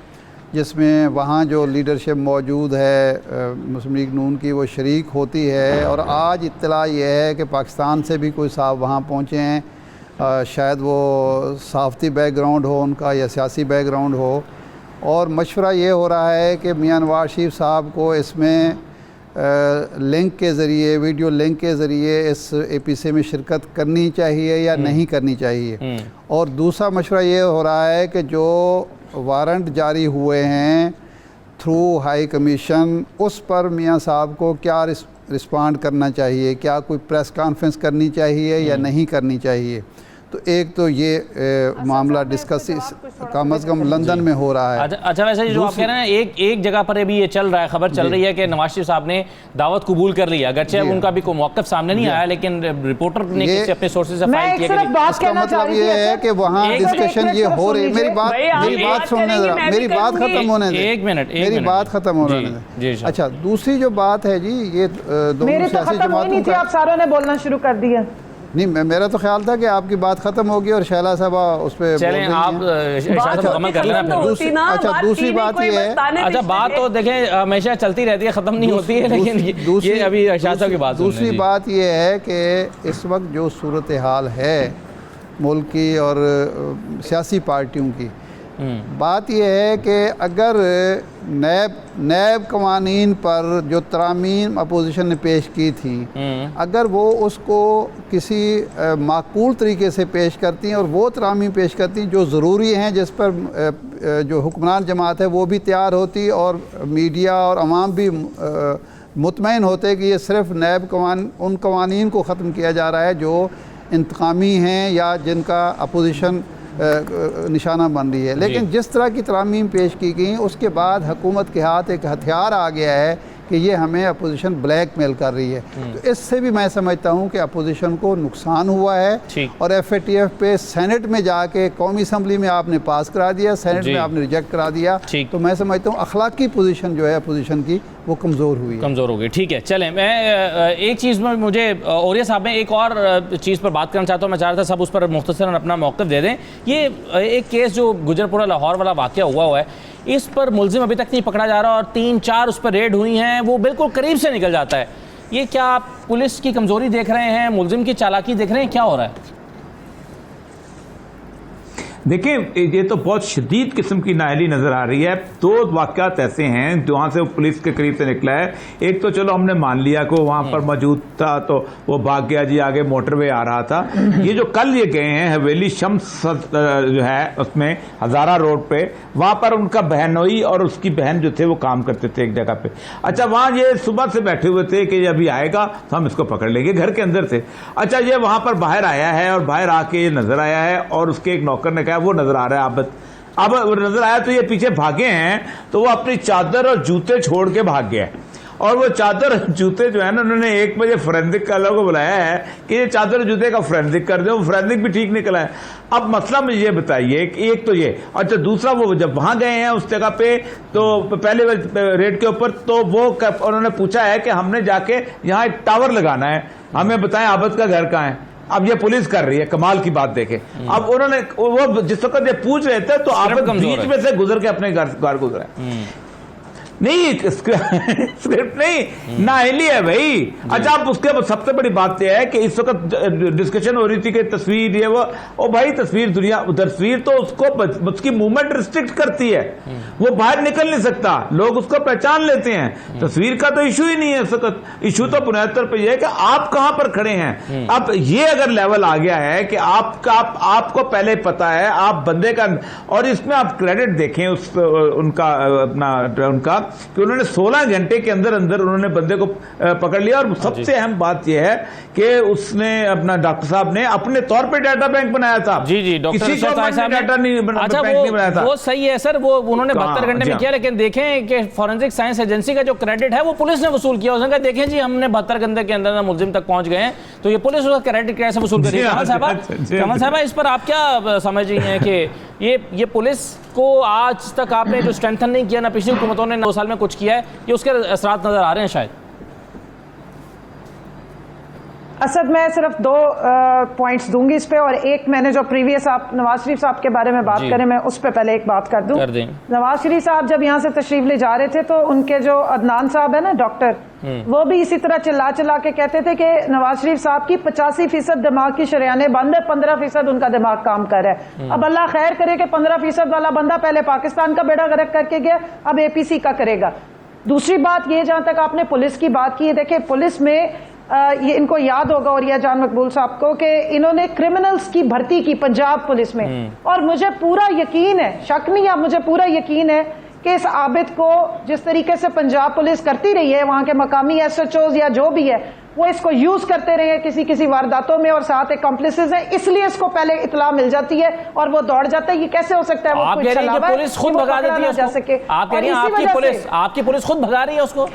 जिसमें वहाँ जो लीडरशिप मौजूद है मुस्लिम लीग नून की वो शरीक होती है। और आज इत्तला ये है कि पाकिस्तान से भी कोई साहब वहाँ पहुँचे हैं, शायद वो सहाफ़ती बैकग्राउंड हो उनका या सियासी बैकग्राउंड हो। और मशवरा ये हो रहा है कि मियां नवाज शरीफ साहब को इसमें लिंक के ज़रिए, वीडियो लिंक के ज़रिए इस एपीसी में शिरकत करनी चाहिए या नहीं करनी चाहिए। और दूसरा मशवरा ये हो रहा है कि जो वारंट जारी हुए हैं थ्रू हाई कमीशन, उस पर मियां साहब को क्या रिस्पॉन्ड करना चाहिए, क्या कोई प्रेस कॉन्फ्रेंस करनी चाहिए या नहीं करनी चाहिए। तो एक तो ये मामला डिस्कस कम अज़ कम लंदन में हो रहा है। अच्छा वैसे जो आप कह रहे हैं, एक जगह पर अभी ये चल रहा है, खबर चल रही है कि नवाज शरीफ साहब ने दावत कबूल कर लिया, अगरचे उनका भी कोई मौक़िफ़ सामने नहीं आया, लेकिन रिपोर्टर ने किसी अपने सोर्सेज से फाइल किया। इसका मतलब ये है कि वहाँ डिस्कशन ये हो रही है। मेरी बात सुनने दो, मेरी बात खत्म होने दे, एक मिनट मेरी बात खत्म होने दे। अच्छा, दूसरी जो बात है जी, ये दोनों सियासी जमातों का, आप सारों ने बोलना शुरू कर दिया। नहीं, मेरा तो ख्याल था कि आपकी बात खत्म होगी और शैला साहबा उस पर चलें आप इरशाद मुकम्मल कर लेना फिर। अच्छा, दूसरी बात ये है, अच्छा बात तो देखें हमेशा चलती रहती है, ख़त्म नहीं होती है, लेकिन ये अभी इरशाद साहब की बात दूसरी बात ये है कि इस वक्त जो सूरत हाल है मुल्क की और सियासी पार्टियों की, बात यह है कि अगर नैब कवानीन पर जो तरामीम अपोजिशन ने पेश की थी, अगर वो उसको किसी माकूल तरीके से पेश करती हैं और वो तरामीम पेश करती हैं जो ज़रूरी हैं, जिस पर जो हुक्मरान जमात है वो भी तैयार होती और मीडिया और अवाम भी मुतमईन होते कि ये सिर्फ नैब उन कवानीन को ख़त्म किया जा रहा है जो इंतकामी हैं या जिनका अपोजिशन निशाना बन रही है। लेकिन जिस तरह की तरामीम पेश की गई, उसके बाद हुकूमत के हाथ एक हथियार आ गया है कि ये हमें अपोजिशन ब्लैकमेल कर रही है। तो इससे भी मैं समझता हूँ कि अपोजिशन को नुकसान हुआ है और FATF पे सेनेट में जाके कौमी असम्बली में आपने पास करा दिया, सेनेट में आपने रिजेक्ट करा दिया, तो मैं समझता हूँ अखलाकी पोजीशन जो है अपोजिशन की वो कमज़ोर हुई, कमज़ोर हो गई। ठीक है, चलें, मैं एक चीज़ में मुझे औरिया साहब में एक और चीज़ पर बात करना चाहता हूँ, मैं चाह रहा था सब उस पर मुख्तसरन अपना मौक़िफ़ दे दें। ये एक केस जो गुजरपुरा लाहौर वाला वाक़या हुआ है, इस पर मुलजिम अभी तक नहीं पकड़ा जा रहा और 3-4 उस पर रेड हुई हैं, वो बिल्कुल करीब से निकल जाता है। ये क्या आप पुलिस की कमज़ोरी देख रहे हैं, मुलजिम की चालाकी देख रहे हैं, क्या हो रहा है? देखिए, ये तो बहुत शदीद किस्म की नाअहली नज़र आ रही है। दो वाक़यात ऐसे हैं जहाँ से वो पुलिस के करीब से निकला है। एक तो चलो हमने मान लिया कि वहाँ पर मौजूद था तो वो भाग गया जी, आगे मोटरवे आ रहा था। ये जो कल ये गए हैं हवेली शम्स जो है उसमें हज़ारा रोड पे, वहाँ पर उनका बहनोई और उसकी बहन जो थे वो काम करते थे एक जगह पे। अच्छा, वहाँ ये सुबह से बैठे हुए थे कि अभी आएगा तो हम इसको पकड़ लेंगे, घर के अंदर थे। अच्छा, ये वहाँ पर बाहर आया है और बाहर आके ये नज़र आया है और उसके एक नौकर ने वो नजर आ रहा है। अब नजर आया तो ये पीछे भागे हैं, तो वो अपनी चादर और जूते छोड़ के भाग गया है। और वो चादर जूते जो है ना, उन्होंने 1 बजे फोरेंसिक वालों को बुलाया है कि ये चादर जूते का फोरेंसिक कर दो। फोरेंसिक भी ठीक निकला है। अब मसला मुझे ये बताइए कि एक तो ये, अच्छा दूसरा वो जब वहां गए हैं उस जगह पे तो पहले रेड के ऊपर, तो वो उन्होंने पूछा है कि हमने जाके यहाँ एक टावर लगाना है, हमें बताएं आबद का घर कहाँ है। अब ये पुलिस कर रही है, कमाल की बात देखें। अब उन्होंने वो जिस वक्त ये पूछ रहे थे तो आप बीच में से गुजर के अपने घर गुजरा नहीं, स्क्रिप्ट नहीं, नाअहली है भाई। अच्छा, अब उसके सबसे बड़ी बात यह है कि इस वक्त डिस्कशन हो रही थी कि तस्वीर ये वो, ओ भाई तस्वीर तो उसको उसकी मूवमेंट रिस्ट्रिक्ट करती है, वो बाहर निकल नहीं सकता, लोग उसको पहचान लेते हैं। तस्वीर का तो इशू ही नहीं है इस वक्त। इशू तो बुनियादी तौर पर यह है कि आप कहां पर खड़े हैं। अब ये अगर लेवल आ गया है कि आपको पहले पता है आप बंदे का, और इसमें आप क्रेडिट देखें उनका कि उन्होंने 16 घंटे के अंदर उन्होंने बंदे को पकड़ लिया। और सबसे अहम बात यह है कि उसने अपना डॉक्टर साहब ने अपने तौर पे डाटा बैंक बनाया था। जी डॉक्टर साहब डाटा नहीं बनाया था। वो सही है सर, वो उन्होंने 72 घंटे में किया, लेकिन देखें कि फॉरेंसिक साइंस एजेंसी का जो क्रेडिट है वो पुलिस ने वसूल किया। उसने कहा देखें जी हमने 72 घंटे के अंदर मुलजिम तक पहुंच गए हैं, तो ये पुलिस उसका क्रेडिट कैसे वसूल कर रही है। कमल साहब, इस पर आप क्या समझ रही हैं कि ये पुलिस को आज तक आपने जो स्ट्रेंथन नहीं किया, ना पिछली हुकूमतों ने 2 साल में कुछ किया है, ये उसके असरात नजर आ रहे हैं शायद? असद, मैं सिर्फ 2 पॉइंट्स दूंगी इस पे, और एक मैंने जो प्रीवियस आप नवाज शरीफ साहब के बारे में बात करें, मैं उस पे पहले एक बात कर दूं। नवाज शरीफ साहब जब यहाँ से तशरीफ ले जा रहे थे तो उनके जो अदनान साहब है ना डॉक्टर, वो भी इसी तरह चिल्ला के कहते थे कि नवाज शरीफ साहब की 85% दिमाग की शरेयानें बंद है, 15% उनका दिमाग काम कर रहा है। अब अल्लाह खैर करे कि 15% वाला बंदा पहले पाकिस्तान का बेड़ा गर्क करके गया, अब APC का करेगा। दूसरी बात ये, जहां तक आपने पुलिस की बात की है, देखिए पुलिस में ये इनको याद होगा और जान मकबूल साहब को कि इन्होंने क्रिमिनल्स की भर्ती की पंजाब पुलिस में, और मुझे पूरा यकीन है, शक नहीं है, मुझे पूरा यकीन है कि इस आबिद को जिस तरीके से पंजाब पुलिस करती रही है, वहां के मकामी SHOs या जो भी है, वो इसको यूज करते रहे किसी वारदातों में, और साथ एक्कम्प्लिसेस है, इसलिए इसको पहले इतला मिल जाती है और वो दौड़ जाता है। ये कैसे हो सकता है? वो आप कह रही हैं कि पुलिस खुद भगा देती है उसको? आप कह रही हैं आपकी पुलिस खुद भगा रही है उसको?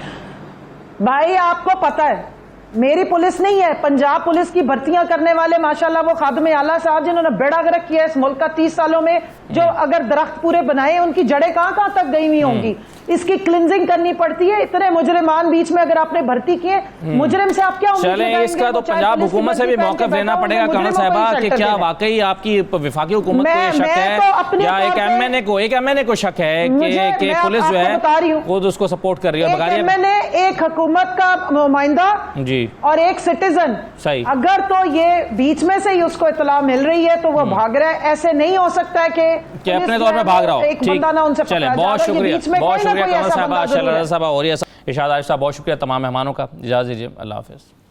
भाई आपको पता है मेरी पुलिस नहीं है, पंजाब पुलिस की भर्तियां करने वाले माशाल्लाह वो खादम आला साहब जिन्होंने बेड़ा गर्क किया इस मुल्क का 30 सालों में, जो अगर दरख्त पूरे बनाए उनकी जड़ें कहां तक गई हुई होंगी। इसकी क्लिनजिंग करनी पड़ती है। इतने मुजरिमान बीच में अगर आपने भर्ती किए, मुजरिम से आप क्या उम्मीद चलें, लगाएंगे? इसका तो वो चाहे पंजाब पुलिस की हुकूमत से भी वर्दी पहन मौक़िफ़ के लेना बैठा हो, पड़ेगा कर्नल मुजरिमों को साहबा ही कि शेल्टर क्या देना। वाकई आपकी वफाकी हुकूमत को ये शक मैं है तो अपने या तौर एक पे- एमएनए को शक है कि मैं पुलिस जो आपको बता रही है हूँ। खुद उसको सपोर्ट कर रही है? एक बगारिया मैंने एक हुकूमत का नुमाइंदा जी और एक सिटीजन, सही। अगर तो ये बीच में से ही उसको इतला मिल रही है तो वो भाग रहा है। ऐसे नहीं हो सकता है कि अपने तौर पे भाग रहा हो। एक बंदा ना उनसे चले, पकड़ा बहुत जा रहा है। ये शुक्रिया, बीच में बहुत कोई ना शुक्रिया कोई कर्नल ऐसा साहबा, बंदा जरूर है। शहजादा साहबा और इरशाद आरिफ साहब, बहुत शुक्रिया तमाम मेहमानों का। इजाज़त दीजिए, अल्लाह हाफ़िज़।